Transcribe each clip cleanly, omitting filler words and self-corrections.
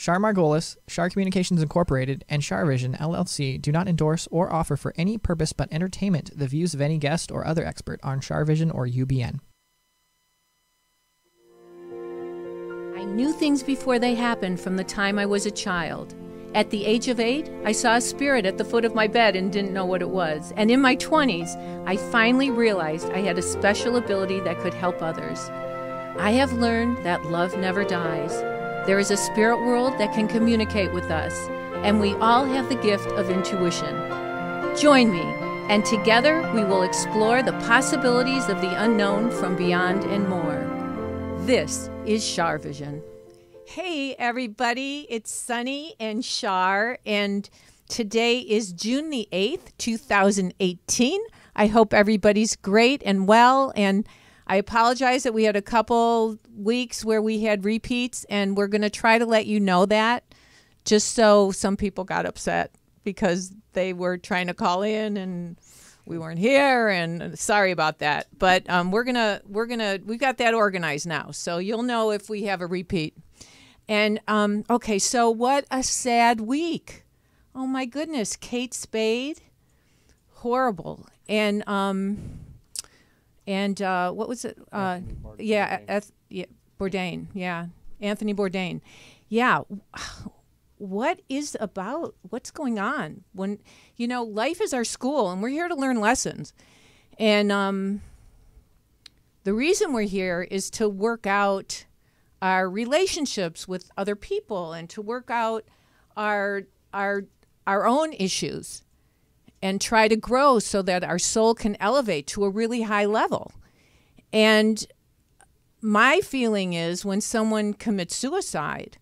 Char Margolis, Char Communications Incorporated, and CharVision LLC do not endorse or offer for any purpose but entertainment the views of any guest or other expert on CharVision or UBN. I knew things before they happened from the time I was a child. At the age of 8, I saw a spirit at the foot of my bed and didn't know what it was. And in my 20s, I finally realized I had a special ability that could help others. I have learned that love never dies. There is a spirit world that can communicate with us, and we all have the gift of intuition. Join me, and together we will explore the possibilities of the unknown from beyond and more. This is CharVision. Hey everybody, it's Sunny and Char, and today is June the 8th, 2018. I hope everybody's great and well, and I apologize that we had a couple weeks where we had repeats, and we're going to try to let you know that, just so some people got upset because they were trying to call in and we weren't here, and sorry about that. But we've got that organized now, so you'll know if we have a repeat. And, okay, so what a sad week. Oh, my goodness. Kate Spade. Horrible. And what was it? Bourdain. Yeah. Anthony Bourdain. Yeah. What's going on? When, life is our school, and we're here to learn lessons. And the reason we're here is to work out our relationships with other people and to work out our own issues and try to grow so that our soul can elevate to a really high level. And my feeling is when someone commits suicide,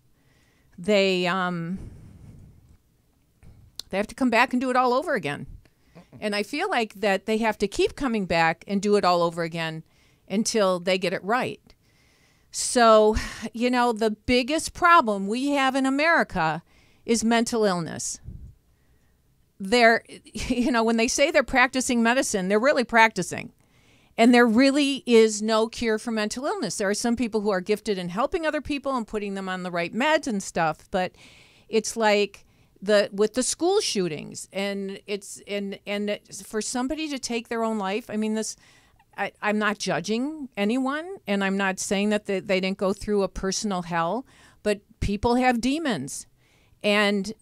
they have to come back and do it all over again. And I feel like that they have to keep coming back and do it all over again until they get it right. So, the biggest problem we have in America is mental illness. When they say they're practicing medicine, they're really practicing. And there really is no cure for mental illness. There are some people who are gifted in helping other people and putting them on the right meds and stuff, but it's like with the school shootings, and for somebody to take their own life. I mean, I'm not judging anyone, and I'm not saying that they didn't go through a personal hell, but people have demons. And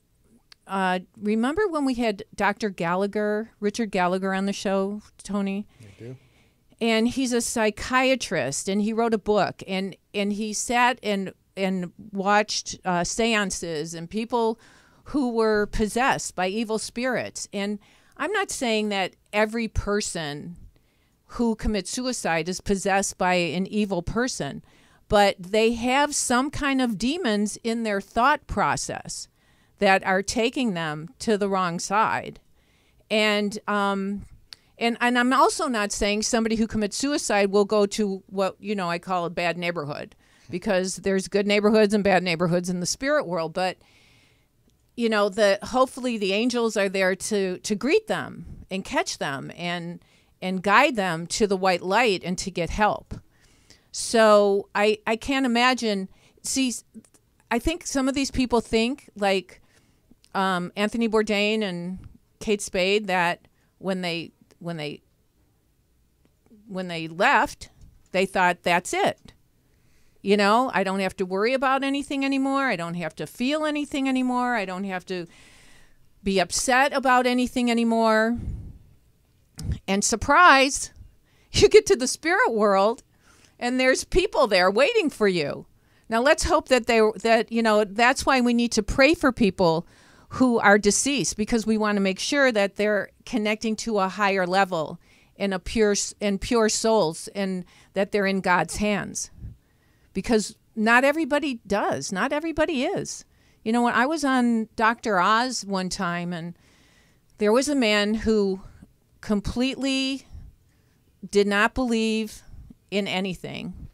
remember when we had Richard Gallagher on the show, Tony? I do. And he's a psychiatrist, and he wrote a book, and he sat and watched seances and people who were possessed by evil spirits. And I'm not saying that every person who commits suicide is possessed by an evil person, but they have some kind of demons in their thought process that are taking them to the wrong side. And I'm also not saying somebody who commits suicide will go to what I call a bad neighborhood, because there's good neighborhoods and bad neighborhoods in the spirit world. But hopefully the angels are there to greet them and catch them and guide them to the white light and to get help. So I can't imagine. See, I think some of these people think like Anthony Bourdain and Kate Spade, that when they left, they thought, that's it. I don't have to worry about anything anymore. I don't have to feel anything anymore. I don't have to be upset about anything anymore. And surprise, you get to the spirit world and there's people there waiting for you. Now let's hope that that's why we need to pray for people who are deceased, because we want to make sure that they're connecting to a higher level and pure souls, and that they're in God's hands. Because not everybody does. Not everybody is. When I was on Dr. Oz one time, and there was a man who completely did not believe in anything,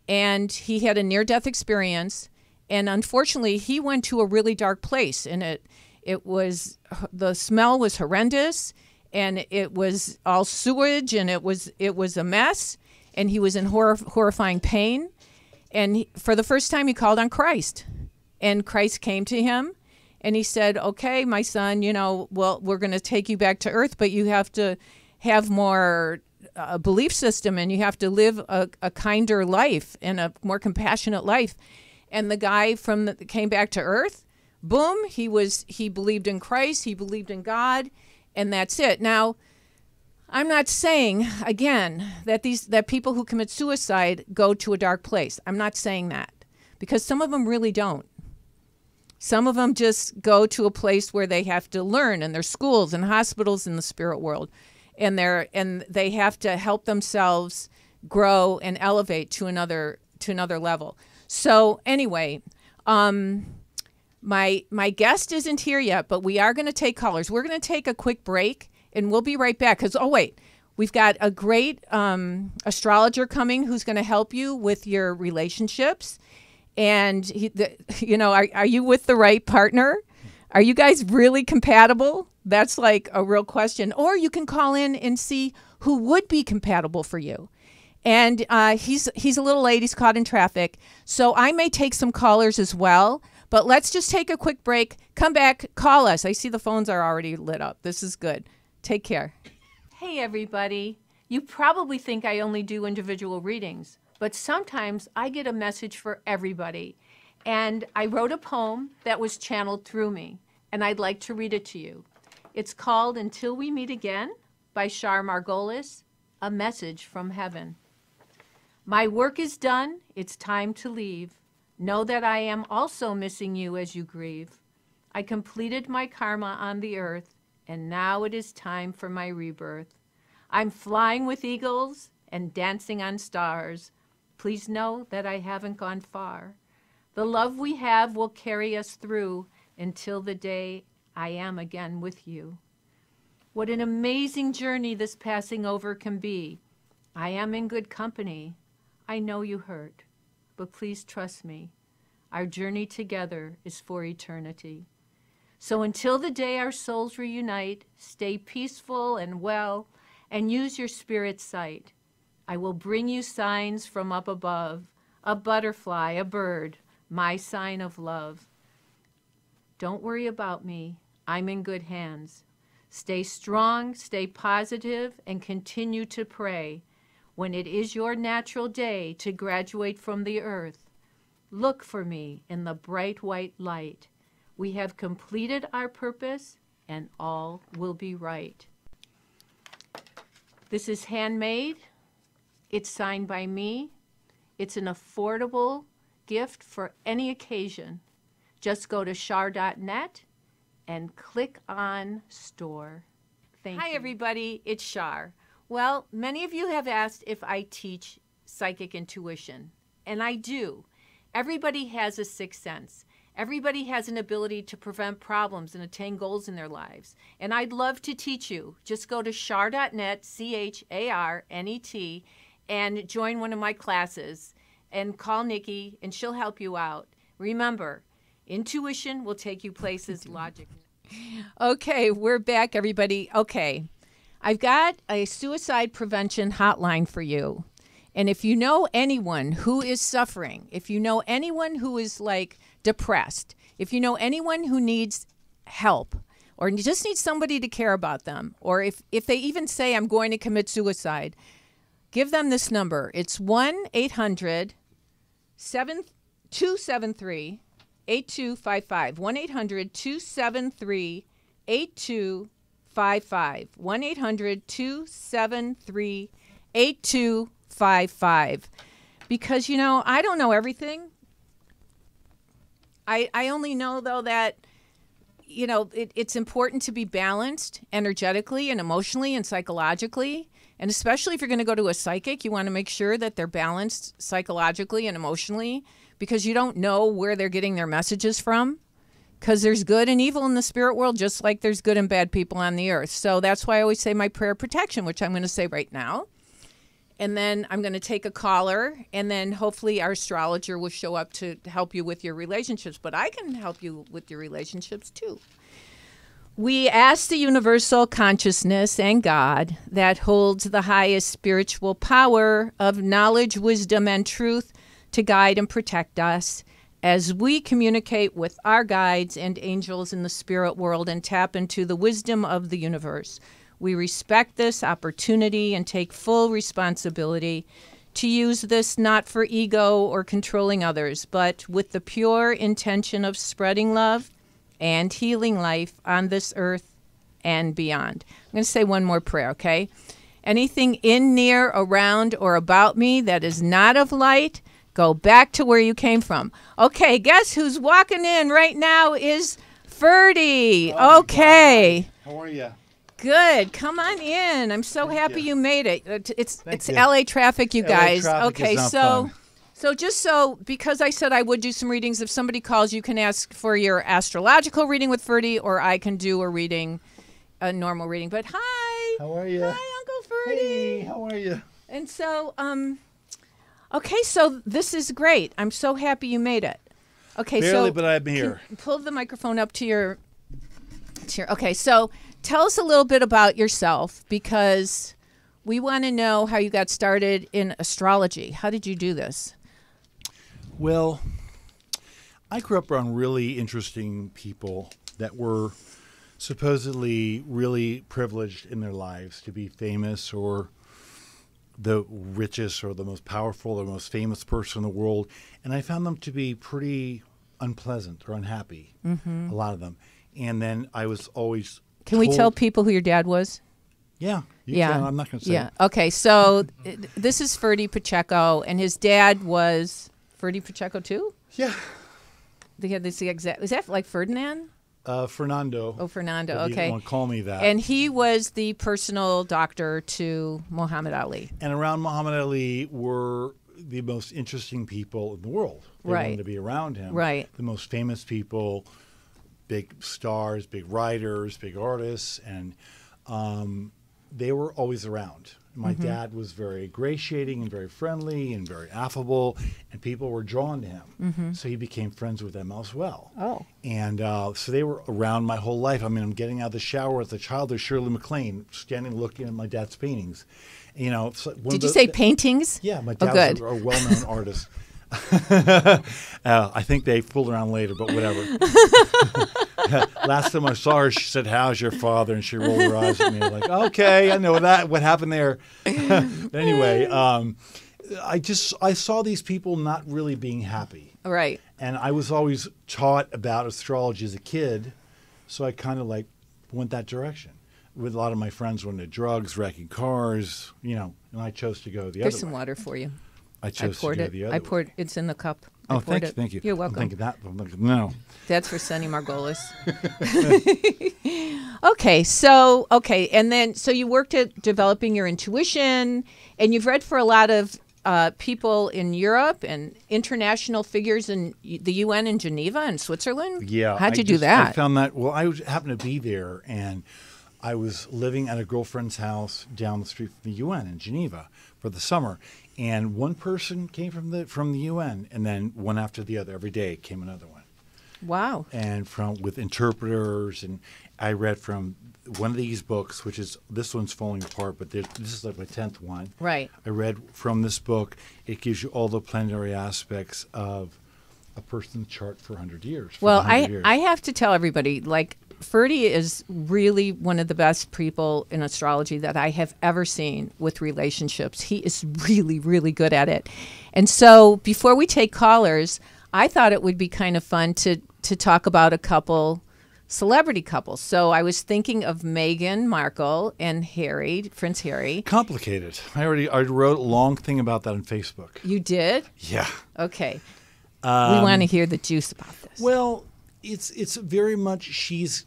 and he had a near-death experience, and unfortunately he went to a really dark place, and the smell was horrendous, and it was all sewage, and it was a mess, and he was in horrifying pain. And for the first time he called on Christ, and Christ came to him and he said, okay, my son, you know, well, we're going to take you back to earth, but you have to have more belief system and you have to live a kinder life and a more compassionate life. And the guy came back to earth, boom, he believed in Christ, he believed in God, and that's it. Now, I'm not saying, again, that people who commit suicide go to a dark place. I'm not saying that, because some of them really don't. Some of them just go to a place where they have to learn, and there's schools and hospitals in the spirit world, and they have to help themselves grow and elevate to another level. So anyway, my guest isn't here yet, but we are going to take callers. We're going to take a quick break, and we'll be right back. Because, oh, wait, we've got a great astrologer coming who's going to help you with your relationships. And, are you with the right partner? Are you guys really compatible? That's like a real question. Or you can call in and see who would be compatible for you. And he's a little late. He's caught in traffic. So I may take some callers as well. But let's just take a quick break. Come back. Call us. I see the phones are already lit up. This is good. Take care. Hey, everybody. You probably think I only do individual readings, but sometimes I get a message for everybody. And I wrote a poem that was channeled through me, and I'd like to read it to you. It's called Until We Meet Again by Char Margolis, a message from heaven. My work is done. It's time to leave. Know that I am also missing you as you grieve. I completed my karma on the earth, and now it is time for my rebirth. I'm flying with eagles and dancing on stars. Please know that I haven't gone far. The love we have will carry us through until the day I am again with you. What an amazing journey this passing over can be. I am in good company. I know you hurt, but please trust me. Our journey together is for eternity. So until the day our souls reunite, stay peaceful and well, and use your spirit's sight. I will bring you signs from up above, a butterfly, a bird, my sign of love. Don't worry about me. I'm in good hands. Stay strong, stay positive, and continue to pray. When it is your natural day to graduate from the earth, look for me in the bright white light. We have completed our purpose, and all will be right. This is handmade. It's signed by me. It's an affordable gift for any occasion. Just go to char.net and click on store. Thank you. Hi, everybody. It's Char. Well, many of you have asked if I teach psychic intuition, and I do. Everybody has a sixth sense. Everybody has an ability to prevent problems and attain goals in their lives. And I'd love to teach you. Just go to char.net, CHARNET, and join one of my classes. And call Nikki, and she'll help you out. Remember, intuition will take you places logically. Okay, we're back, everybody. Okay, I've got a suicide prevention hotline for you. And if you know anyone who is suffering, if you know anyone who is like depressed, if you know anyone who needs help, or just needs somebody to care about them, or if they even say, I'm going to commit suicide, give them this number. It's 1-800-273-8255. 1-800-273-8255. 1-800-273-8255. Because, I don't know everything. I only know, though, that, it's important to be balanced energetically and emotionally and psychologically. And especially if you're going to go to a psychic, you want to make sure that they're balanced psychologically and emotionally, because you don't know where they're getting their messages from. Because there's good and evil in the spirit world, just like there's good and bad people on the earth. So that's why I always say my prayer of protection, which I'm going to say right now. And then I'm going to take a caller, and then hopefully our astrologer will show up to help you with your relationships. But I can help you with your relationships too. We ask the universal consciousness and God that holds the highest spiritual power of knowledge, wisdom, and truth to guide and protect us as we communicate with our guides and angels in the spirit world and tap into the wisdom of the universe. We respect this opportunity and take full responsibility to use this not for ego or controlling others, but with the pure intention of spreading love and healing life on this earth and beyond. I'm going to say one more prayer, okay? Anything in, near, around, or about me that is not of light, go back to where you came from. Okay, guess who's walking in right now is Ferdie. Oh, okay. How are you? Good. Come on in. I'm so happy you made it. It's LA traffic, you guys. Okay, so just so, because I said I would do some readings, if somebody calls, you can ask for your astrological reading with Ferdie, or I can do a reading, a normal reading. But hi. How are you? Hi, Uncle Ferdie. Hey, how are you? And so, okay, so this is great. I'm so happy you made it. Okay, Barely, so but I'm here. Pull the microphone up to your. Okay, so tell us a little bit about yourself, because we want to know how you got started in astrology. How did you do this? Well, I grew up around really interesting people that were supposedly really privileged in their lives to be famous, or the richest or the most powerful or most famous person in the world. And I found them to be pretty unpleasant or unhappy, a lot of them. And then I was always Can we tell people who your dad was? Yeah. You can. I'm not going to say. Yeah. Okay. So this is Ferdie Pacheco, and his dad was Ferdie Pacheco too? Yeah. They had this exact. Was that like Ferdinand? Fernando. Oh, Fernando. If Okay. You want to call me that. And he was the personal doctor to Muhammad Ali. And around Muhammad Ali were the most interesting people in the world. They wanted to be around him. Right. The most famous people, big stars, big writers, big artists, and they were always around. My dad was very ingratiating and very friendly and very affable, and people were drawn to him. So he became friends with them as well. Oh. And so they were around my whole life. I mean, I'm getting out of the shower as a child. There's Shirley MacLaine standing looking at my dad's paintings. You know, Did you say paintings? Yeah, my dad was a well-known artist. I think they fooled around later, but whatever. Last time I saw her, she said, "How's your father?" And she rolled her eyes at me like, "Okay, I know that. What happened there?" But anyway, I saw these people not really being happy. Right. And I was always taught about astrology as a kid, so I kind of like went that direction. With a lot of my friends went into drugs, wrecking cars, you know, and I chose to go the other way. There's some water for you. I chose to go the other way. I poured it. It's in the cup. Oh, thank you. You're welcome. I'm thinking that. I'm like, no. That's for Sonny Margolis. Okay, and then so you worked at developing your intuition, and you've read for a lot of people in Europe and international figures in the UN in Geneva and Switzerland. Yeah. How'd you do that? I found that. Well, I happened to be there, and I was living at a girlfriend's house down the street from the UN in Geneva for the summer. And one person came from the UN, and then one after the other. Every day came another one. Wow. And with interpreters, and I read from one of these books, which is, this one's falling apart, but this is like my 10th one. Right. I read from this book. It gives you all the planetary aspects of a person's chart for 100 years. Well, I have to tell everybody, like, Ferdie is really one of the best people in astrology that I have ever seen with relationships. He is really, really good at it. And so before we take callers, I thought it would be kind of fun to talk about a couple celebrity couples. So I was thinking of Meghan Markle and Prince Harry. Complicated. I wrote a long thing about that on Facebook. You did? Yeah. Okay. We want to hear the juice about this. Well, it's very much she's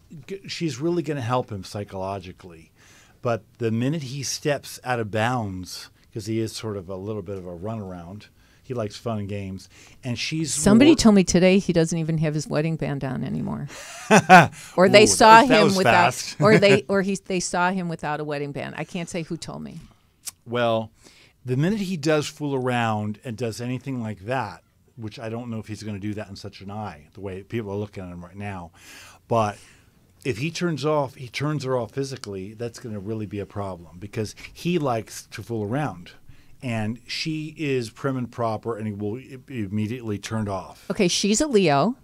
really going to help him psychologically, but the minute he steps out of bounds, because he is sort of a little bit of a runaround, he likes fun and games, and somebody told me today he doesn't even have his wedding band on anymore, or they saw him without, they saw him without a wedding band. I can't say who told me. Well, the minute he does fool around and does anything like that, which I don't know if he's going to do that in such an eye, the way people are looking at him right now. But if he turns her off physically, that's going to really be a problem, because he likes to fool around. and she is prim and proper, and he will be immediately turned off. Okay, she's a Leo.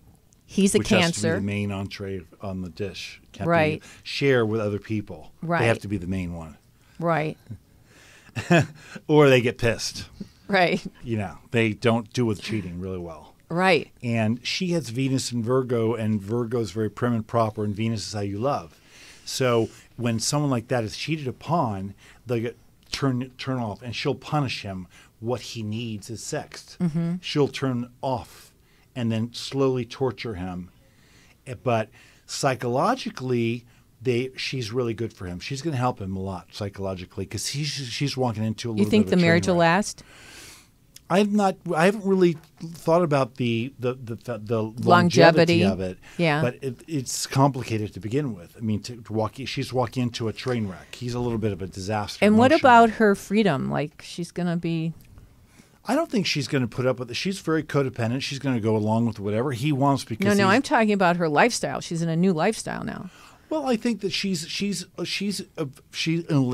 He's a Which has to be Cancer. the main entree on the dish. Can't Right. be share with other people. Right. They have to be the main one. Right. Or they get pissed. Right. You know, they don't do with cheating really well. Right. And she has Venus in Virgo, and Virgo is very prim and proper, and Venus is how you love. So when someone like that is cheated upon, they get turn off, and she'll punish him. What he needs is sex. Mm-hmm. She'll turn off and then slowly torture him. But psychologically, she's really good for him. She's going to help him a lot psychologically because she's walking into a little You think bit of the a marriage will train wreck. last? I haven't really thought about the Longevity of it. Yeah. But it's complicated to begin with. I mean, she's walking into a train wreck. He's a little bit of a disaster. And what emotionally. about her freedom? Like, she's going to be... I don't think she's going to put up with it. She's very codependent. She's going to go along with whatever he wants because No, I'm talking about her lifestyle. She's in a new lifestyle now. Well, I think that she'll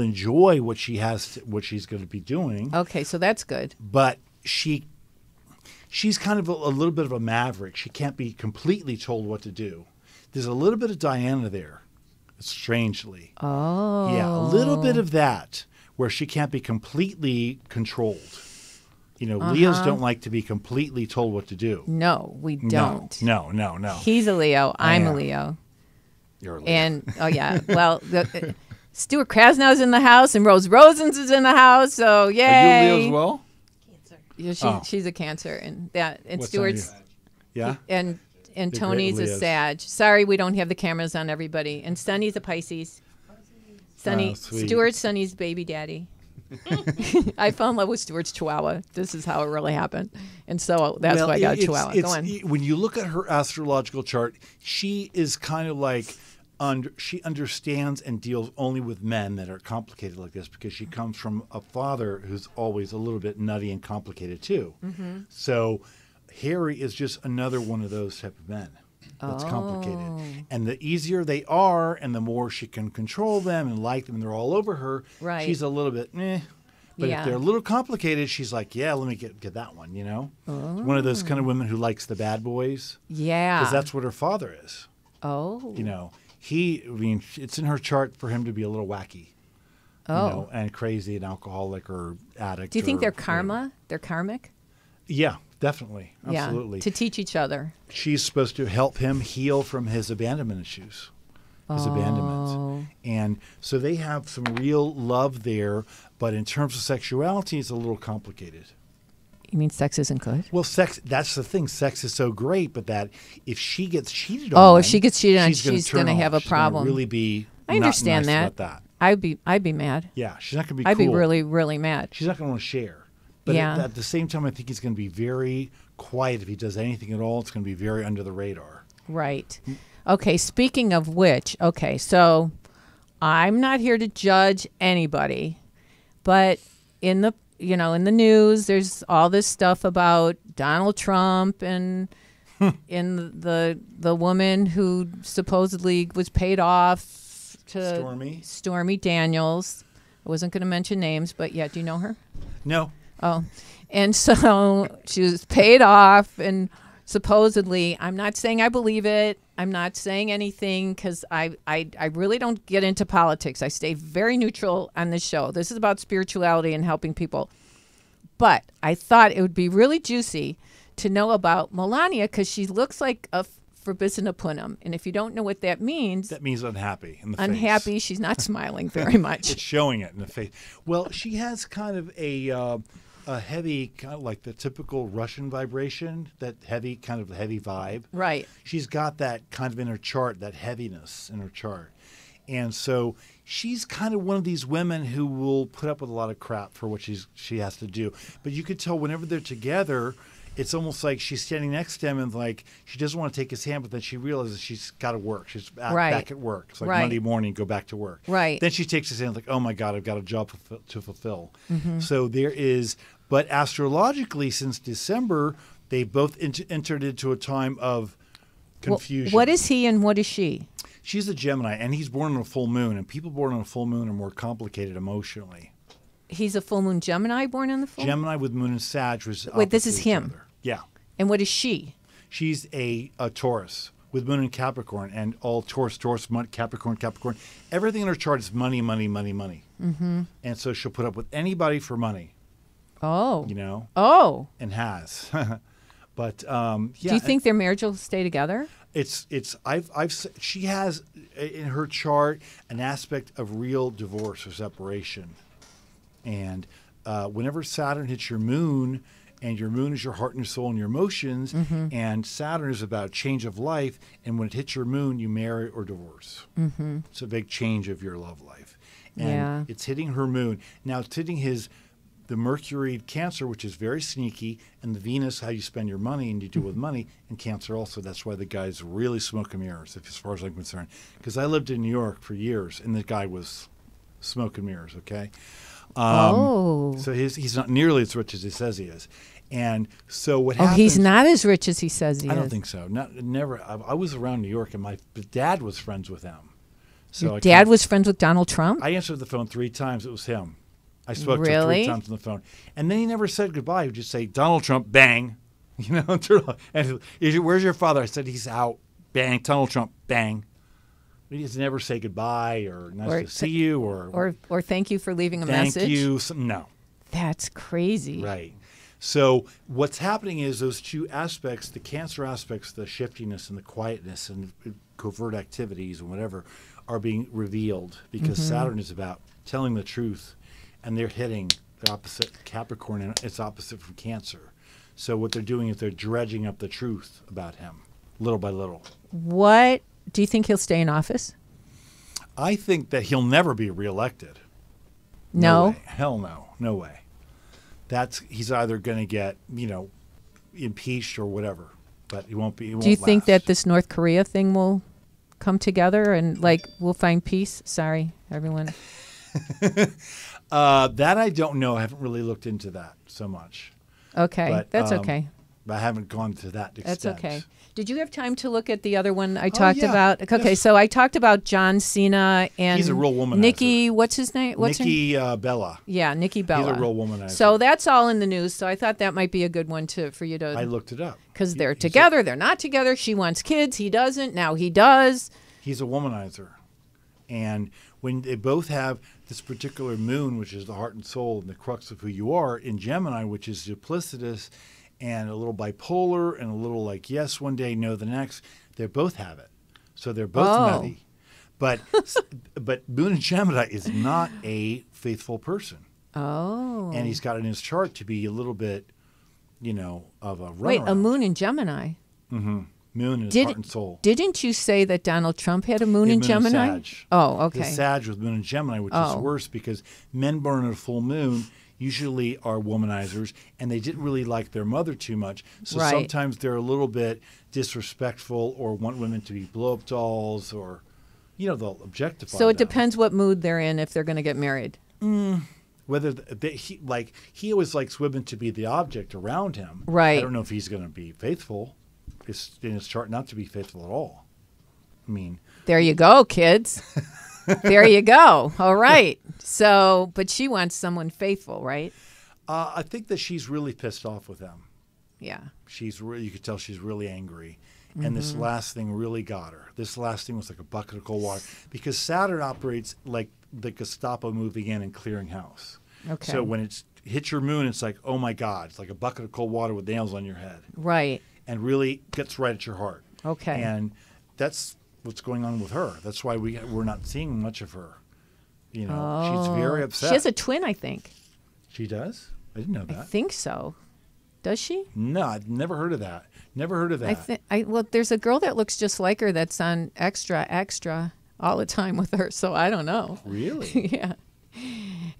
enjoy what she's going to be doing. Okay, so that's good. But she's kind of a little bit of a maverick. She can't be completely told what to do. There's a little bit of Diana there, strangely. Oh. Yeah, a little bit of that where she can't be completely controlled. You know, Leos don't like to be completely told what to do. No, we don't. No. He's a Leo. I'm a am. Leo. You're a Leo. And, oh, yeah. Well, Stuart Krasnow's in the house and Rose Rosens is in the house. So, yay. Are you Leo as well? Yeah, she's a Cancer. And What Stuart's... sign are you? Yeah? And They're Tony's great a Leos. Sag. Sorry, we don't have the cameras on everybody. And Sonny's a Pisces. Sonny, sweet. Stuart's Sonny's baby daddy. I fell in love with Stuart's Chihuahua. This is how it really happened. And so that's why I got a Chihuahua. Go on. When you look at her astrological chart, she is kind of like, she understands and deals only with men that are complicated like this because she comes from a father who's always a little bit nutty and complicated too. Mm-hmm. So Harry is just another one of those type of men that's complicated. And the easier they are and the more she can control them and like them and they're all over her, Right. she's a little bit meh. But Yeah. if they're a little complicated, she's like, yeah, let me get that one, you know? One of those kind of women who likes the bad boys. Yeah. Because that's what her father is. Oh. You know, it's in her chart for him to be a little wacky. Oh. You know, and crazy and alcoholic or addict. Do you think or they're whatever. karma? They're karmic? Yeah, definitely. Absolutely. Yeah. To teach each other. She's supposed to help him heal from his abandonment issues. His abandonment. And so they have some real love there, but in terms of sexuality, it's a little complicated. You mean sex isn't good? Well, sex, that's the thing. Sex is so great, but that if she gets cheated on. Oh, if she gets cheated on, gonna she's turn gonna have off. a She's gonna problem. really be I not understand nice that. about that. I'd be mad. Yeah, she's not going to be I'd cool. be really, really mad. She's not going to want to share. But Yeah. at the same time, I think he's going to be very quiet. If he does anything at all, it's going to be very under the radar. Right. Okay, speaking of which, so I'm not here to judge anybody, but in the news there's all this stuff about Donald Trump and in the woman who supposedly was paid off to Stormy Daniels. I wasn't going to mention names, but yeah, do you know her? No. Oh, and so she was paid off, and supposedly, I'm not saying I believe it. I'm not saying anything because I really don't get into politics. I stay very neutral on this show. This is about spirituality and helping people. But I thought it would be really juicy to know about Melania because she looks like a Verbisinapunum. And if you don't know what that means unhappy in the unhappy, face. she's not smiling very much. It's showing it in the face. Well, she has kind of a heavy, kind of like the typical Russian vibration, that heavy, kind of heavy vibe. Right. She's got that kind of in her chart, that heaviness in her chart. And so she's kind of one of these women who will put up with a lot of crap for what she has to do. But you could tell whenever they're together, it's almost like she's standing next to him and like she doesn't want to take his hand, but then she realizes she's got to work. She's back at work. It's like Monday morning, go back to work. Right. Then she takes his hand like, oh my God, I've got a job to fulfill. Mm-hmm. So there is, but astrologically since December, they both entered into a time of confusion. What is he and what is she? She's a Gemini, and he's born on a full moon, and people born on a full moon are more complicated emotionally. he's a full moon Gemini, born on the full. Gemini with moon and Sag was. Wait, this is opposite each him. other. Yeah. And what is she? She's a Taurus with moon in Capricorn, and all Taurus, Capricorn. Everything in her chart is money. Mm-hmm. And so she'll put up with anybody for money. Oh. You know? Oh. And has. But yeah. Do you think their marriage will stay together? She has in her chart an aspect of real divorce or separation. And whenever Saturn hits your moon, and your moon is your heart and your soul and your emotions, mm-hmm. and Saturn is about change of life, and when it hits your moon, you marry or divorce. Mm-hmm. It's a big change of your love life. And yeah. it's hitting her moon. Now it's hitting the Mercury Cancer, which is very sneaky, and the Venus, how you spend your money and you do with money, and Cancer also. That's why the guy's really smoke and mirrors, as far as I'm concerned. Because I lived in New York for years, and the guy was smoke and mirrors, okay? So he's not nearly as rich as he says he is. And so what happens... Oh, he's not as rich as he says he is. I don't think so. Never. I was around New York, and my dad was friends with him. So Your dad was friends with Donald Trump? I answered the phone 3 times. It was him. I spoke to him 3 times on the phone. And then he never said goodbye. He would just say, Donald Trump, bang. You know, and where's your father? I said, he's out. Bang. Donald Trump, bang. He just never say goodbye or nice to see you or thank you for leaving a message. Thank you. No. That's crazy. Right. So what's happening is those 2 aspects, the Cancer aspects, the shiftiness and the quietness and covert activities and whatever, are being revealed because mm-hmm. Saturn is about telling the truth, and they're hitting the opposite Capricorn, and it's opposite from Cancer. So what they're doing is they're dredging up the truth about him, little by little. What do you think he'll stay in office? I think that he'll never be reelected. No way. Hell no. No way. He's either going to get, impeached or whatever, but he won't be. Do you think that this North Korea thing will come together and we'll find peace? Sorry, everyone. That I don't know. I haven't really looked into that so much. Okay, but, that's okay. But I haven't gone to that extent. That's okay. Did you have time to look at the other one I talked yeah. about? Okay, yes. So I talked about John Cena and he's a real womanizer. Nikki, what's his name? Nikki Bella. Yeah, Nikki Bella. He's a real womanizer. So that's all in the news. So I thought that might be a good one for you to. I looked it up. Because they're together, they're not together. She wants kids, he doesn't. Now he does. He's a womanizer. And when they both have this particular moon, which is the heart and soul and the crux of who you are, in Gemini, which is duplicitous and a little bipolar and a little like yes one day, no the next, they both have it. So they're both nutty. But Moon in Gemini is not a faithful person. Oh. And he's got in his chart to be a little bit, of a runaround. Wait, a Moon in Gemini? Mm-hmm. Moon in his heart and soul. Didn't you say that Donald Trump had a moon in Gemini? Sag. Oh, okay. The Sag with moon in Gemini, which is worse because men born on a full moon usually are womanizers, and they didn't really like their mother too much. So sometimes they're a little bit disrespectful or want women to be blow-up dolls or, they'll objectify So it them. depends what mood they're in if they're going to get married. Whether he always likes women to be the object around him. Right. I don't know if he's going to be faithful. It's in his chart not to be faithful at all. I mean. There you go, kids. There you go. All right. So, but she wants someone faithful, right? I think that she's really pissed off with him. Yeah. You could tell she's really angry. And this last thing really got her. This last thing was like a bucket of cold water. Because Saturn operates like the Gestapo moving in and clearing house. Okay. So when it hits your moon, it's like, oh my God, it's like a bucket of cold water with nails on your head. Right. And really gets right at your heart. Okay. And that's what's going on with her. That's why we're not seeing much of her. She's very upset. She has a twin, I think. She does? I didn't know that. I think so. Does she? No, I've never heard of that. Never heard of that. Well, there's a girl that looks just like her that's on Extra all the time with her, so I don't know. Really? Yeah.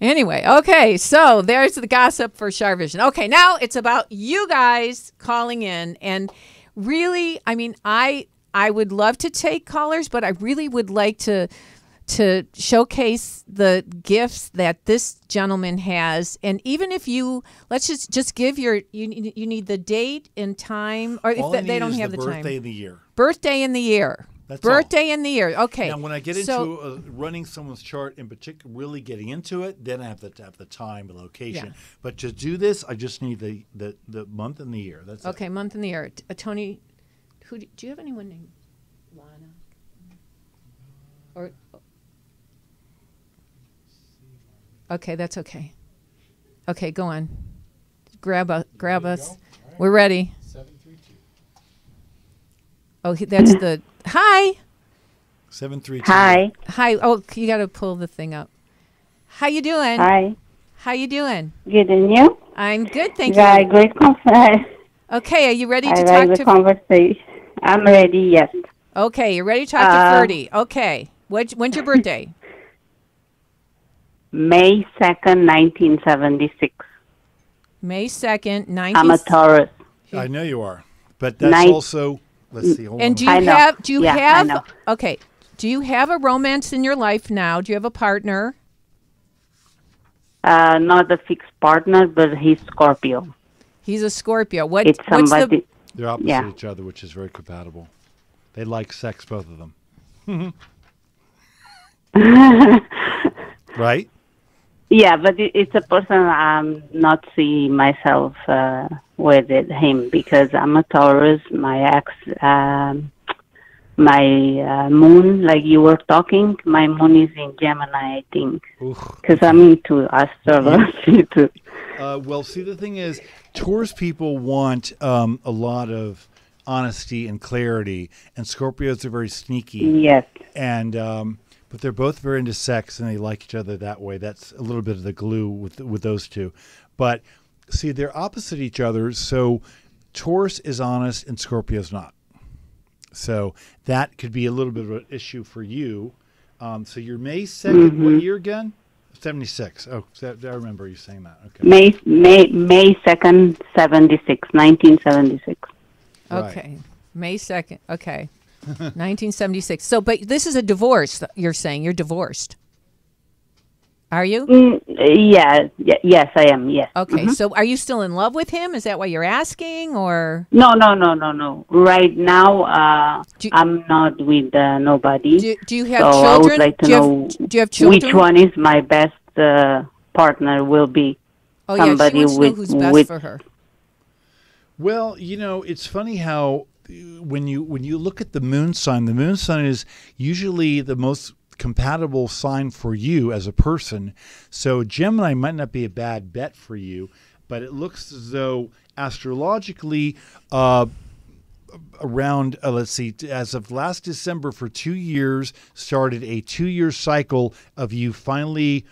Anyway, okay, so there's the gossip for CharVision. Okay, now it's about you guys calling in, and really, I mean, I would love to take callers, but I really would like to showcase the gifts that this gentleman has. And even if let's just give you need the date and time, or if they don't have the time. Birthday of the year. Birthday in the year. That's Birthday and the year. Okay. Now, when I get into running someone's chart in particular, really getting into it, then I have to have the time, the location. Yeah. But to do this, I just need the month and the year. That's okay. it. Month and the year. Tony, do you have anyone named Lana? Or okay, that's okay. Okay, go on. Grab us. Right. We're ready. 732. Oh, that's the hi. 732. Hi. Hi. Oh, you got to pull the thing up. How you doing? Hi. How you doing? Good, and you? I'm good, thank Yeah, you. great conversation. Okay, are you ready I to like talk the to? conversation. I'm ready, yes. Okay, you're ready to talk to Ferdie. Okay, when's your birthday? May 2nd, 1976. May 2nd, 19. I'm a Taurus. I know you are. But that's Night- also, let's see, hold And on. do you I know. have? Do you Yeah, I have? know. Okay. Do you have a romance in your life now? Do you have a partner? Not a fixed partner, but he's Scorpio. He's a Scorpio. What? It's What's somebody. the? They're opposite Yeah. each other, which is very compatible. They like sex, both of them. Right? Yeah, but it's a person I'm not seeing myself with him because I'm a Taurus. My ex, my moon, like you were talking, my moon is in Gemini, I think, because I'm into astrology too. Well, see, the thing is, Taurus people want a lot of honesty and clarity, and Scorpios are very sneaky. Yes. And but they're both very into sex, and they like each other that way. That's a little bit of the glue with those two. But see, they're opposite each other. So Taurus is honest, and Scorpio's not. So that could be a little bit of an issue for you. So you're May 2nd, what year again? 76. Oh, I remember you saying that. Okay. May 2nd, 1976. Right. Okay. May 2nd. Okay. 1976. So, but this is a divorce. You're saying you're divorced. Are you? Yes, I am. Yes. Okay. So, are you still in love with him? Is that why you're asking, or? No. Right now, I'm not with nobody. Do you have so children? I would like to do you know have, do you have children? which one is my best partner will be. Oh yeah, she somebody wants to know with- who's best with- for her. Well, it's funny how when you look at the moon sign is usually the most compatible sign for you as a person. So Gemini might not be a bad bet for you, but it looks as though astrologically around, let's see, as of last December for 2 years, started a 2-year cycle of you finally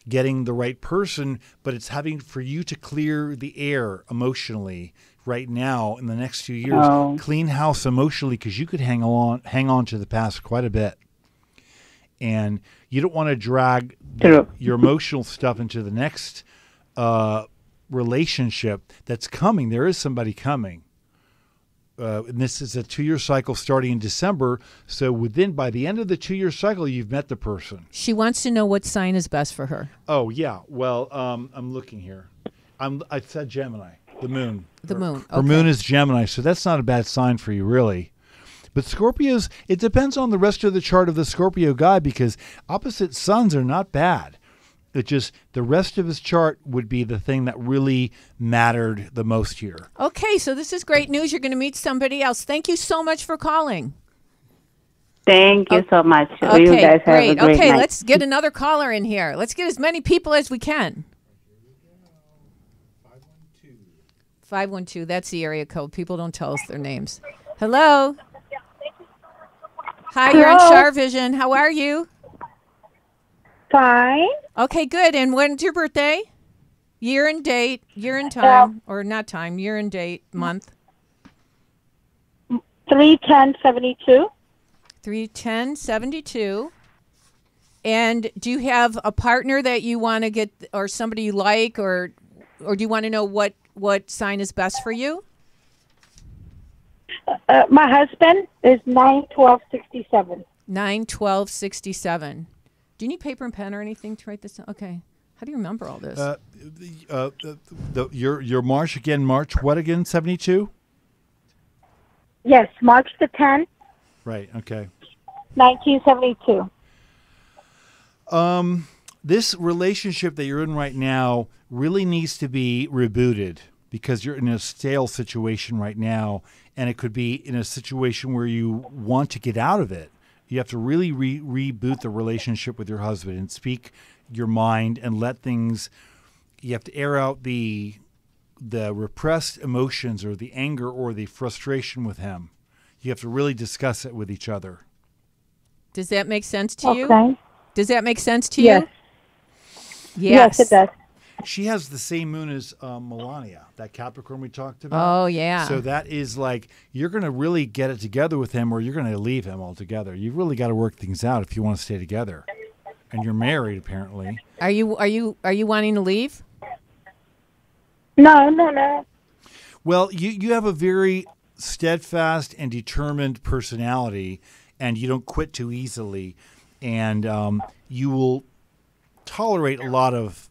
getting the right person, but it's having for you to clear the air emotionally right now in the next few years. Oh. Clean house emotionally, because you could hang on to the past quite a bit. And you don't want to drag your emotional stuff into the next relationship that's coming. There is somebody coming. And this is a 2-year cycle starting in December. So by the end of the 2-year cycle, you've met the person. She wants to know what sign is best for her. Oh, yeah. Well, I'm looking here. I said Gemini, the moon. The moon. Her moon is Gemini, so that's not a bad sign for you, really. But Scorpios, it depends on the rest of the chart of the Scorpio guy, because opposite suns are not bad. It just, the rest of his chart would be the thing that really mattered the most here. Okay, so this is great news. You're going to meet somebody else. Thank you so much for calling. Thank you so much. Okay, You guys have a great Okay, night. let's get another caller in here. Let's get as many people as we can. 512, that's the area code. People don't tell us their names. Hello? Hi, you're on CharVision. How are you? Fine. Okay, good. And when's your birthday? Year and date, year and time, or not time, year and date, month. 3/10/72. 3/10/72. And do you have a partner that you want to get, or somebody you like, or do you want to know what sign is best for you? My husband is 9/12/67. 9/12/67. Do you need paper and pen or anything to write this down? Okay. How do you remember all this? Your March what again, 72? Yes, March the 10th. Right, okay. 1972. This relationship that you're in right now really needs to be rebooted because you're in a stale situation right now, and it could be in a situation where you want to get out of it. You have to really reboot the relationship with your husband and speak your mind and let things. You have to air out the repressed emotions or the anger or the frustration with him. You have to really discuss it with each other. Does that make sense to you? Okay. Does that make sense to Yes. you? Yes, it does. She has the same moon as Melania, that Capricorn we talked about. Oh, yeah. So that is like, you're going to really get it together with him or you're going to leave him altogether. You've really got to work things out if you want to stay together. And you're married, apparently. Are you wanting to leave? No. Well, you have a very steadfast and determined personality, and you don't quit too easily. And you will tolerate a lot of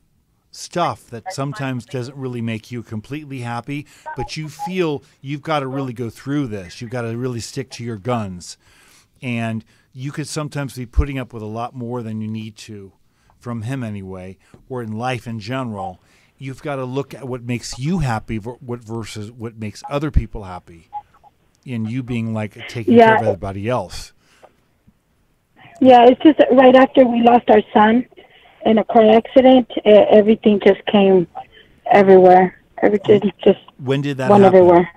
stuff that sometimes doesn't really make you completely happy, but you feel you've got to really go through this. You've got to really stick to your guns. And you could sometimes be putting up with a lot more than you need to, from him anyway, or in life in general. You've got to look at what makes you happy versus what makes other people happy, and you being like taking care of everybody else. Yeah, it's just that right after we lost our son in a car accident, everything just came everywhere. Everything just When did that went happen? everywhere.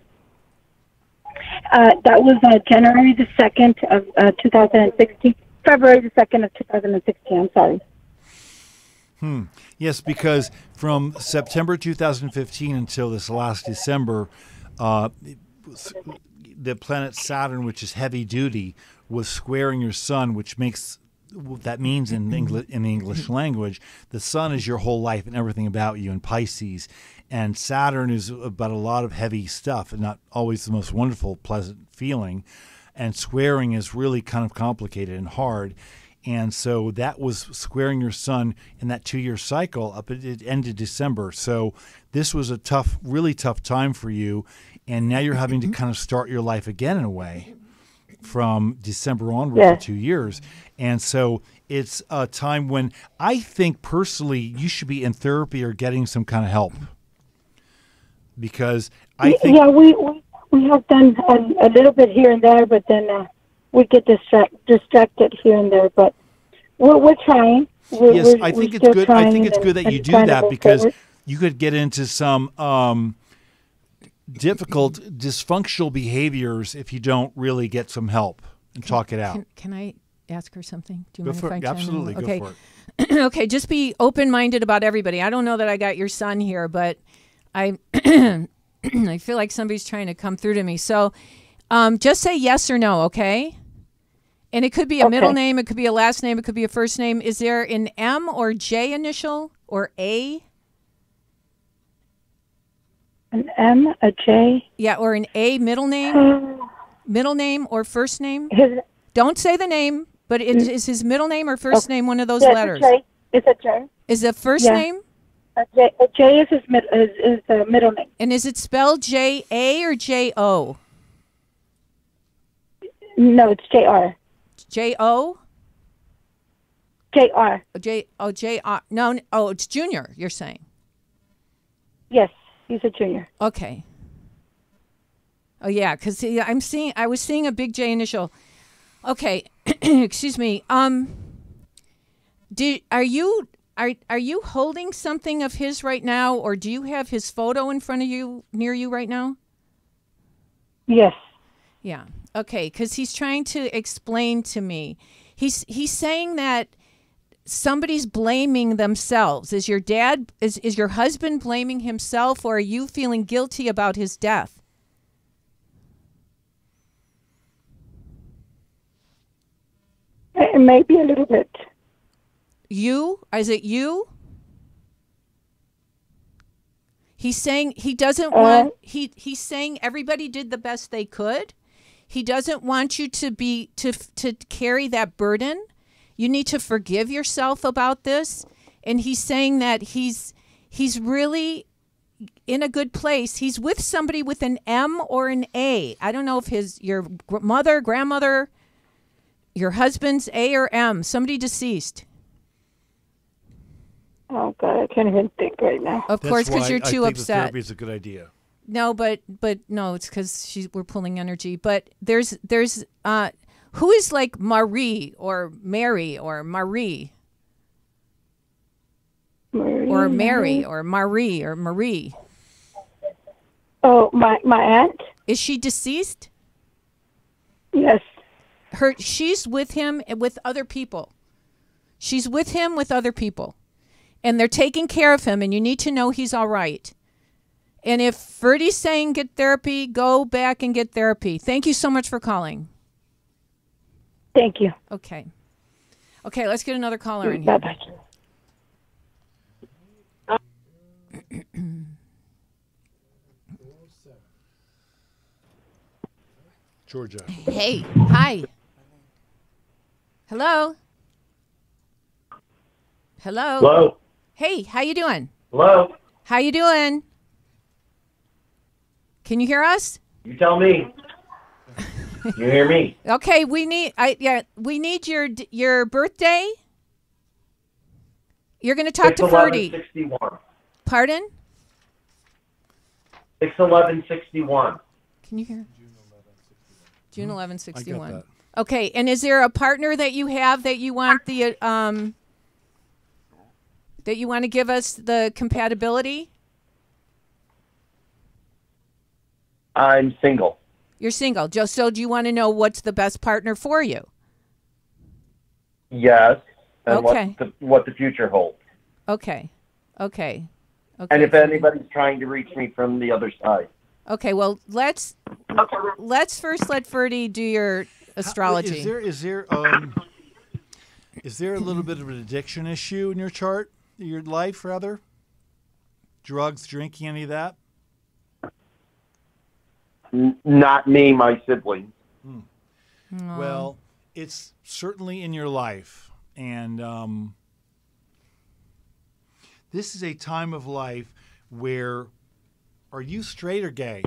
That was January the 2nd of 2016. February the 2nd of 2016, I'm sorry. Yes, because from September 2015 until this last December, the planet Saturn, which is heavy duty, was squaring your sun, which makes that means in the English language, the sun is your whole life and everything about you in Pisces, and Saturn is about a lot of heavy stuff and not always the most wonderful, pleasant feeling, and squaring is really kind of complicated and hard. And so that was squaring your sun in that 2-year cycle up at the end of December. So this was a tough, really tough time for you. And now you're having to kind of start your life again in a way from December onward for 2 years. And so it's a time when I think personally you should be in therapy or getting some kind of help. Because I think... Yeah, we have done a little bit here and there, but then... we get distracted here and there, but we're trying. I think it's good. I think it's good that you do that because you could get into some difficult, dysfunctional behaviors if you don't really get some help and talk it out. Can I ask her something? Do you Go mind for if I it. chime in? Absolutely, Okay. go for it. Okay, just be open-minded about everybody. I don't know that I got your son here, but I I feel like somebody's trying to come through to me. So just say yes or no, okay? And it could be a middle name, it could be a last name, it could be a first name. Is there an M or J initial or A? An M, a J? Yeah, or an A middle name? Middle name or first name? Don't say the name, but is his middle name or first name one of those letters? It's a J. Is the first name? A J is the middle name. And is it spelled J-A or J-O? No, it's J-R. J-O? J-R. J-R. No, it's Junior, you're saying. Yes, he's a junior. Okay. Oh, yeah, because I was seeing a big J initial. Okay, excuse me. Are you holding something of his right now, or do you have his photo in front of you, near you right now? Yes. Yeah. Okay, because he's trying to explain to me. He's saying that somebody's blaming themselves. Is your dad, is your husband blaming himself, or are you feeling guilty about his death? Maybe a little bit. You? Is it you? He's saying he doesn't want, he's saying everybody did the best they could. He doesn't want you to carry that burden. You need to forgive yourself about this. And he's saying that he's really in a good place. He's with somebody with an M or an A. I don't know if your mother, grandmother, Your husband's A or M, somebody deceased. Oh God, I can't even think right now. Of course, because you're too I think upset. the therapy is a good idea. No, but no, it's because we're pulling energy. But there's who is like Marie or Mary or Marie or Mary or Marie or Marie. Oh, my aunt. Is she deceased? Yes. She's with him with other people. She's with him with other people. And they're taking care of him, and you need to know he's all right. And if Ferdie's saying get therapy, go back and get therapy. Thank you so much for calling. Thank you. Okay. Okay, let's get another caller in here. Bye-bye. Georgia. Hey, hi. Hello? Hello? Hello? Hey, how you doing? Hello? How you doing? Can you hear us? You tell me. You hear me? Okay, we need your birthday. You're going to talk to Ferdie. 6/11/61. Pardon? 6/11/61. Can you hear? June 11, I 61. got Okay, and is there a partner that you have that you want that you want to give us the compatibility? I'm single. You're single. So do you want to know what's the best partner for you? Yes. And Okay. what the future holds. Okay. Okay. And if anybody's trying to reach me from the other side. Okay, well, let's first let Ferdie do your astrology. Is there a little bit of an addiction issue in your chart, your life rather? Drugs, drinking, any of that? Not me, my siblings. Well, it's certainly in your life, and this is a time of life where, are you straight or gay?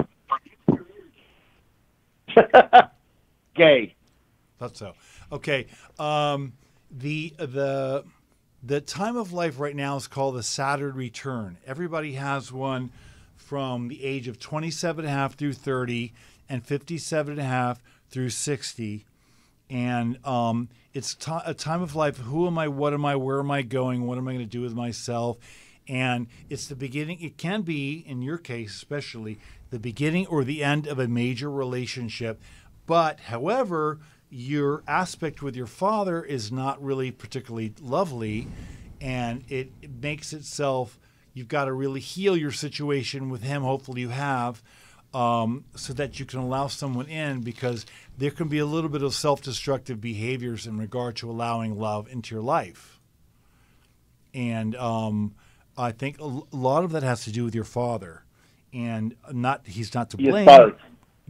Gay. Thought so. Okay. The time of life right now is called the Saturn return. Everybody has one from the age of 27.5 through 30 and 57.5 through 60. And it's a time of life. Who am I? What am I? Where am I going? What am I going to do with myself? And it's the beginning. It can be, in your case especially, the beginning or the end of a major relationship. But, however, your aspect with your father is not really particularly lovely, and it makes itself, you've got to really heal your situation with him, hopefully you have, so that you can allow someone in, because there can be a little bit of self-destructive behaviors in regard to allowing love into your life. And I think a lot of that has to do with your father, and he's not to blame. Yes,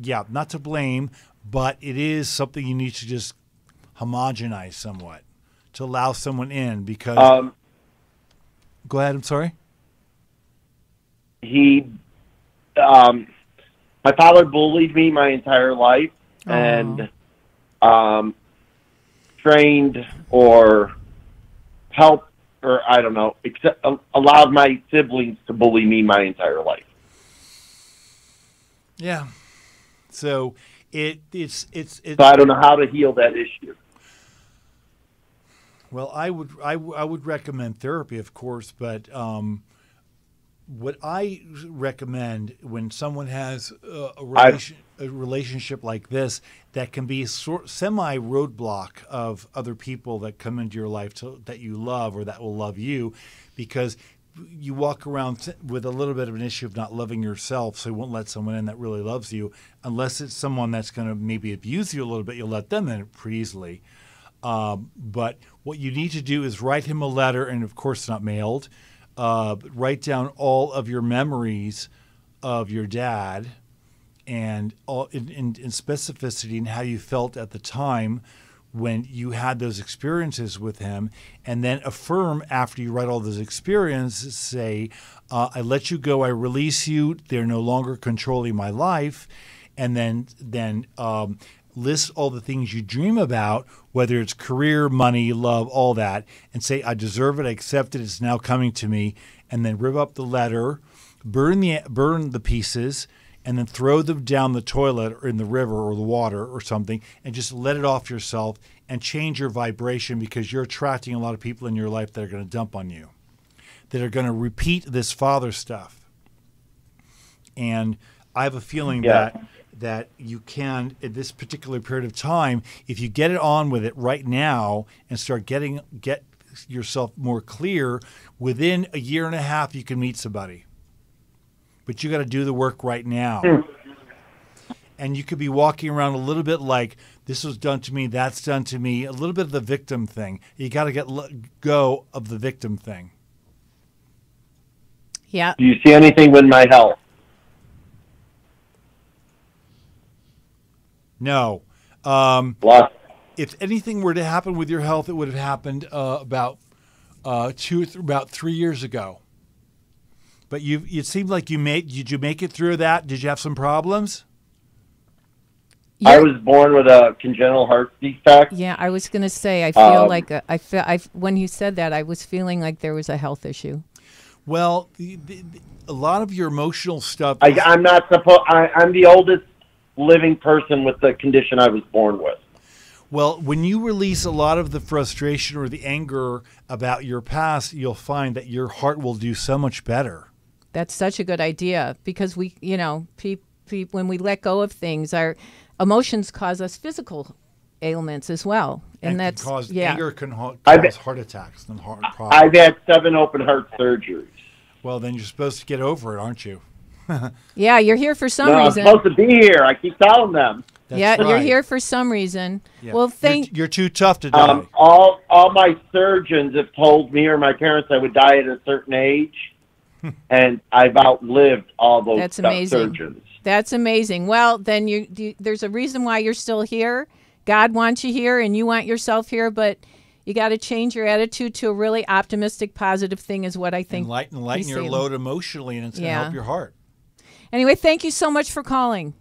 Yeah, not to blame, but it is something you need to just homogenize somewhat to allow someone in, because go ahead, I'm sorry. My father bullied me my entire life and trained or helped, or I don't know, allowed my siblings to bully me my entire life. Yeah. So it's So I don't know how to heal that issue. Well, I would recommend therapy, of course, but what I recommend when someone has a relationship like this that can be a semi roadblock of other people that come into your life that you love or that will love you, because you walk around with a little bit of an issue of not loving yourself, so you won't let someone in that really loves you, unless it's someone that's going to maybe abuse you a little bit. You'll let them in pretty easily. But what you need to do is write him a letter, and of course not mailed. Write down all of your memories of your dad, and all in specificity and how you felt at the time when you had those experiences with him, and then affirm after you write all those experiences, say, I let you go, I release you, they're no longer controlling my life, and then list all the things you dream about, whether it's career, money, love, all that, and say, I deserve it, I accept it, it's now coming to me, and then rip up the letter, burn the pieces, and then throw them down the toilet or in the river or the water or something, and just let it off yourself and change your vibration, because you're attracting a lot of people in your life that are going to dump on you, that are going to repeat this father stuff. And I have a feeling that you can, at this particular period of time, if you get it on with it right now and start get yourself more clear, within a year and a half you can meet somebody. But you got to do the work right now. And you could be walking around a little bit like, this was done to me, that's done to me, a little bit of the victim thing. You got to let go of the victim thing. Yeah. Do you see anything with my health? No. If anything were to happen with your health, it would have happened about 3 years ago. But it seemed like did you make it through that? Did you have some problems? I was born with a congenital heart defect. Yeah, I was going to say, I feel like when you said that, I was feeling like there was a health issue. Well, a lot of your emotional stuff. I'm the oldest living person with the condition I was born with. Well, when you release a lot of the frustration or the anger about your past, you'll find that your heart will do so much better. That's such a good idea, because we, when we let go of things, our emotions cause us physical ailments as well, and that's anger can cause heart attacks and heart problems. I've had 7 open heart surgeries. Well, then you're supposed to get over it, aren't you? Yeah, you're here for some reason. I'm supposed to be here. I keep telling them. That's right. You're here for some reason. Yeah. Well, you're too tough to die. All my surgeons have told me or my parents I would die at a certain age, and I've outlived all those surgeons. That's amazing. Well, then there's a reason why you're still here. God wants you here, and you want yourself here, but you got to change your attitude to a really optimistic, positive thing is what I think. And lighten your load emotionally, and it's going to help your heart. Anyway, thank you so much for calling.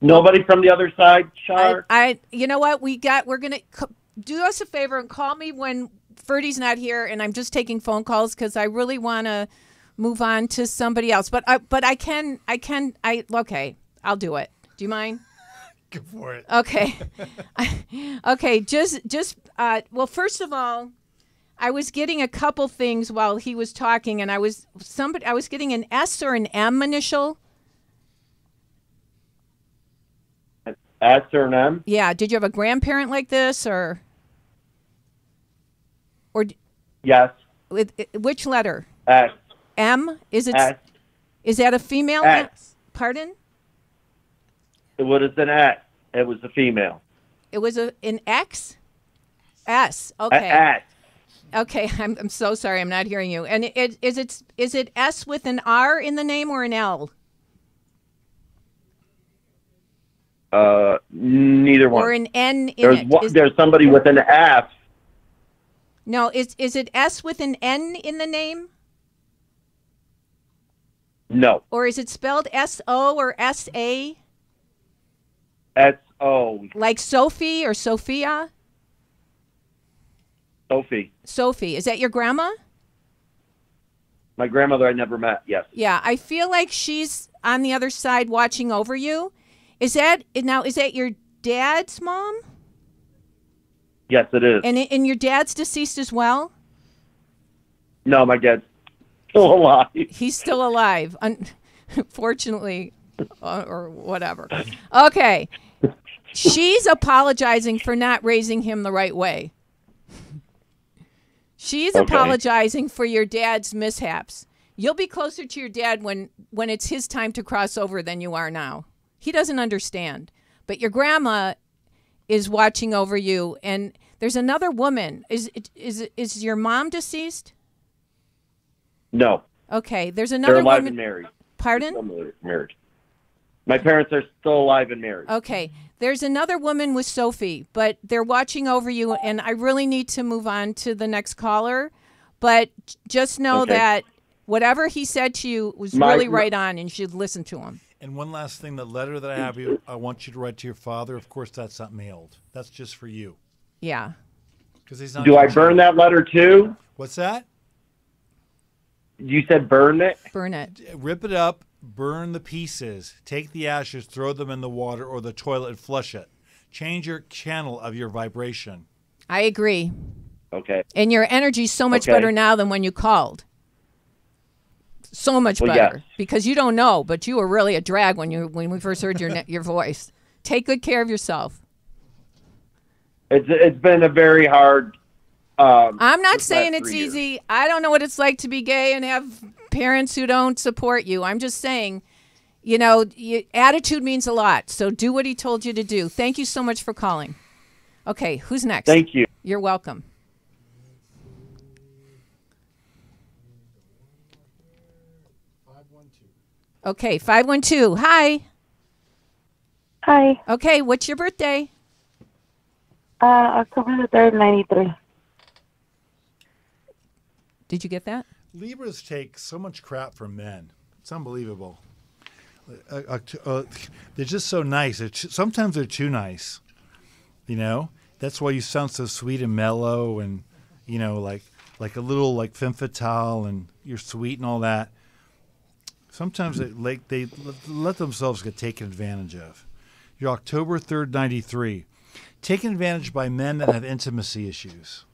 Nobody from the other side, Char? You know what? We're going to do us a favor and call me when Ferdie's not here, and I'm just taking phone calls because I really want to move on to somebody else. But okay, I'll do it. Do you mind? Go for it. Okay. Okay, well, first of all, I was getting a couple things while he was talking, and I was getting an S or an M initial. An S or an M? Yeah. Did you have a grandparent like this, or yes? With which letter? S. M? Is it? S. Is that a female? S. Pardon? It was an S. It was a female. It was an X? S. Okay. S. Okay, I'm so sorry, I'm not hearing you. And is it S with an R in the name or an L? Neither one. Or an N in it? There's somebody with an F. No, is it S with an N in the name? No. Or is it spelled S-O or S-A? S-O. Like Sophie or Sophia? Sophie. Sophie. Is that your grandma? My grandmother I never met, yes. Yeah, I feel like she's on the other side watching over you. Is that your dad's mom? Yes, it is. And your dad's deceased as well? No, my dad's still alive. He's still alive, unfortunately, or whatever. Okay. She's apologizing for not raising him the right way. She's apologizing for your dad's mishaps. You'll be closer to your dad when it's his time to cross over than you are now. He doesn't understand. But your grandma is watching over you, and there's another woman. Is your mom deceased? No. Okay, there's another woman. They're alive woman. and married. Pardon? Still married. My parents are still alive and married. Okay. There's another woman with Sophie, but they're watching over you, and I really need to move on to the next caller. But just know that whatever he said to you was really right on, and you should listen to him. And one last thing, the letter that I want you to write to your father, of course, that's not mailed. That's just for you. Yeah. He's not. Do I burn that letter too? What's that? You said burn it? Burn it. Rip it up, burn the pieces, take the ashes, throw them in the water or the toilet and flush it. Change your channel of your vibration. I agree. Okay. And your energy's so much better now than when you called. So much better. Yes. Because you don't know, but you were really a drag when we first heard your voice. Take good care of yourself. It's been a very hard. I'm not saying it's easy. I don't know what it's like to be gay and have parents who don't support you. I'm just saying, attitude means a lot. So do what he told you to do. Thank you so much for calling. Okay, who's next? Thank you. You're welcome. Okay, 512. Hi. Hi. Okay, what's your birthday? October the 3rd, 93. Did you get that? Libras take so much crap from men. It's unbelievable. They're just so nice. Sometimes they're too nice. That's why you sound so sweet and mellow, and like a little like femme fatale, and you're sweet and all that. Sometimes they let themselves get taken advantage of. You're October 3rd, 93. Taken advantage by men that have intimacy issues.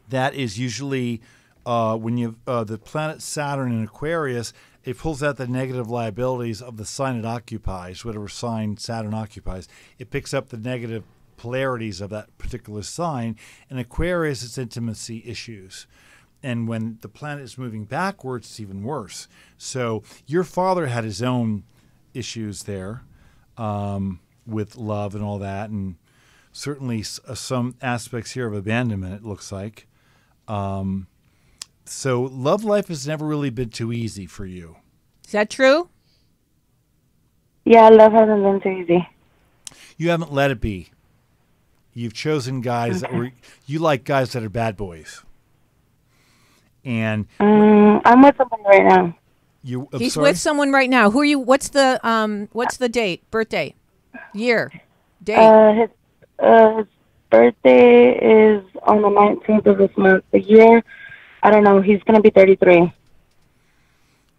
That is usually when you the planet Saturn in Aquarius, it pulls out the negative liabilities of the sign it occupies, whatever sign Saturn occupies. It picks up the negative polarities of that particular sign. In Aquarius, it's intimacy issues. And when the planet is moving backwards, it's even worse. So your father had his own issues there with love and all that, and certainly some aspects here of abandonment, it looks like. So love life has never really been too easy for you. Is that true? Yeah, love hasn't been too easy. You haven't let it be. You've chosen guys you like guys that are bad boys. And I'm with someone right now. He's with someone right now. Who are you? What's the date? Birthday? Year? Date? His birthday is on the 19th of this month. The year, I don't know. He's going to be 33.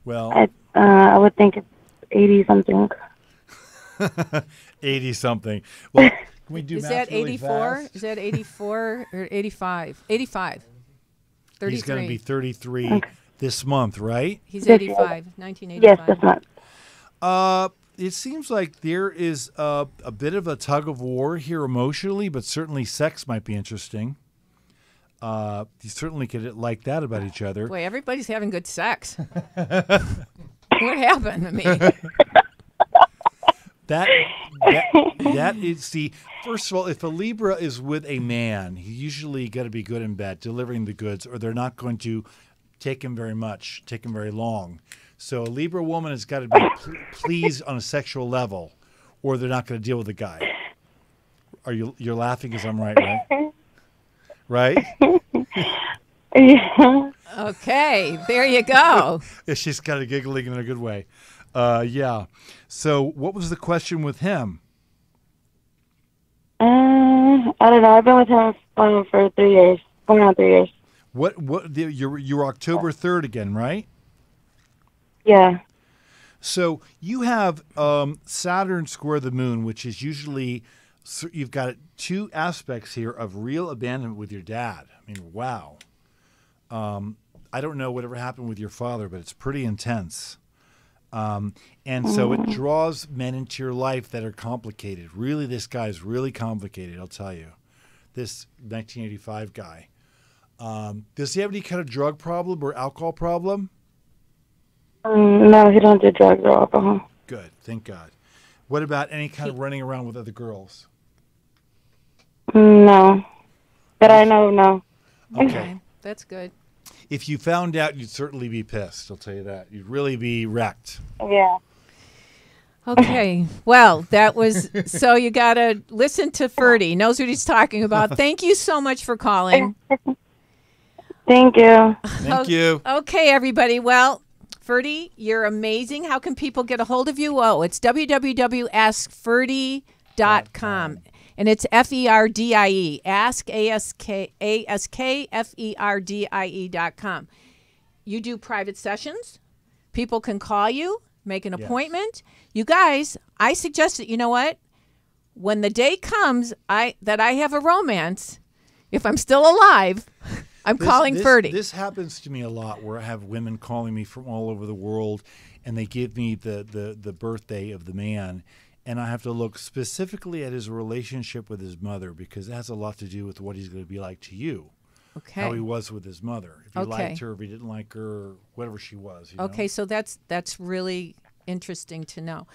Well, I would think it's 80-something. 80-something. Well, can we do Is math that really 84? fast? Is that 84 or 85? 85. 33. He's going to be 33 this month, right? He's 85, 1985. Yes, this month. It seems like there is a bit of a tug of war here emotionally, but certainly sex might be interesting. You certainly could like that about each other. Boy, everybody's having good sex. What happened to me? That is the first of all, if a Libra is with a man, he's usually got to be good in bed, delivering the goods, or they're not going to take him very long. So a Libra woman has got to be pleased on a sexual level, or they're not going to deal with the guy. You're laughing because I'm right? Right? Yeah. Okay, there you go. She's kind of giggling in a good way. Yeah. So what was the question with him? I don't know. I've been with him for 3 years. Going on 3 years. You're October 3rd again, right? Yeah. So you have Saturn square the moon, which is usually, you've got two aspects here of real abandonment with your dad. I mean, wow. I don't know whatever happened with your father, but it's pretty intense. And so it draws men into your life that are complicated. Really, this guy's really complicated, I'll tell you. This 1985 guy. Does he have any kind of drug problem or alcohol problem? No, he don't do drugs or alcohol. Good, thank God. What about any kind of running around with other girls? No. That I know, no. Okay, that's good. If you found out, you'd certainly be pissed, I'll tell you that. You'd really be wrecked. Yeah. Okay, well, that was, so you got to listen to Ferdie. Knows what he's talking about. Thank you so much for calling. Thank you. Thank you. Okay, everybody. Well, Ferdie, you're amazing. How can people get a hold of you? Oh, it's www.askferdie.com. And it's Ferdie. Ask, AskFerdie.com. You do private sessions. People can call you, make an appointment. You guys, I suggest that, you know what? When the day comes that I have a romance, if I'm still alive, I'm calling Ferdie. This happens to me a lot, where I have women calling me from all over the world, and they give me the birthday of the man, and I have to look specifically at his relationship with his mother, because it has a lot to do with what he's going to be like to you. Okay. How he was with his mother. If he liked her, if he didn't like her, whatever she was. You okay, know? So that's really interesting to know.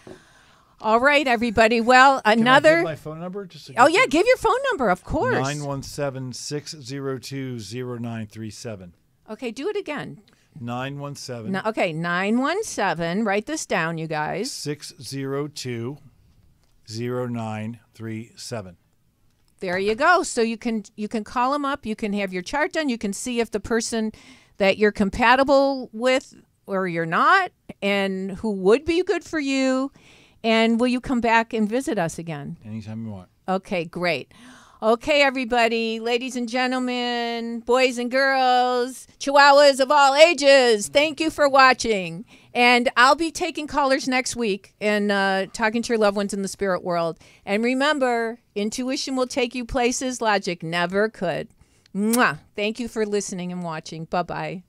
All right, everybody. Well, another. Can I give my phone number? Yeah, give your phone number, of course. 917-602-0937. Okay, do it again. 917. Okay, 917. Write this down, you guys. 602-0937. There you go. So you can call them up. You can have your chart done. You can see if the person that you're compatible with or you're not, and who would be good for you. And will you come back and visit us again? Anytime you want. Okay, great. Okay, everybody, ladies and gentlemen, boys and girls, chihuahuas of all ages, thank you for watching. And I'll be taking callers next week and talking to your loved ones in the spirit world. And remember, intuition will take you places logic never could. Mwah. Thank you for listening and watching. Bye-bye.